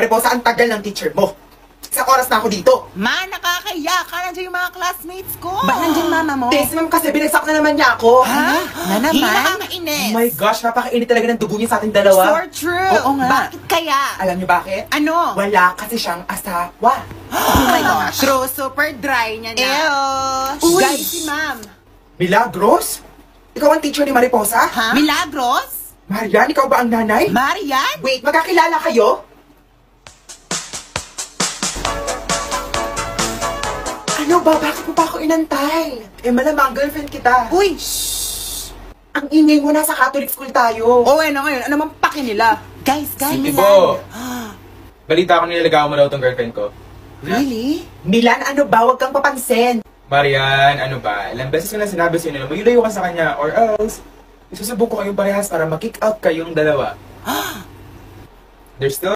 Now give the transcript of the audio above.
Mariposa, ang tagal ng teacher mo. Isang oras na ako dito. Ma, nakakaya ka. Nandiyan yung mga classmates ko. Ba't nandiyan mama mo? Tess, ma'am, kasi binagsak na naman niya ako. Ha? Na naman? Hindi nakakainis. Oh my gosh, napakainit talaga ng dugo niya sa ating dalawa. For true. Oo nga. Bakit kaya? Alam niyo bakit? Ano? Wala kasi siyang asawa. Oh my gosh. True, super dry niya na. Uy! Guys, si ma'am. Milagros? Ikaw ang teacher ni Mariposa? Ha? Milagros? Marian, ikaw ba ang nanay? Marian? Wait, magkakilala kayo? Ano ba? Bakit mo pa ako inantay? Malamang girlfriend kita. Uy! Ang ingay mo, nasa Catholic school tayo. O, ano ngayon? Ano mang paki nila? Guys, Ibo! Balita ko nilagaw mo daw tong girlfriend ko. Really? Milan, ano ba? Huwag kang papansin. Marian, ano ba? Ilang beses ko na sinabi sa'yo na maglayo ka sa kanya or else isusubok ko kayong parehas para mag-kick out kayong dalawa. There's still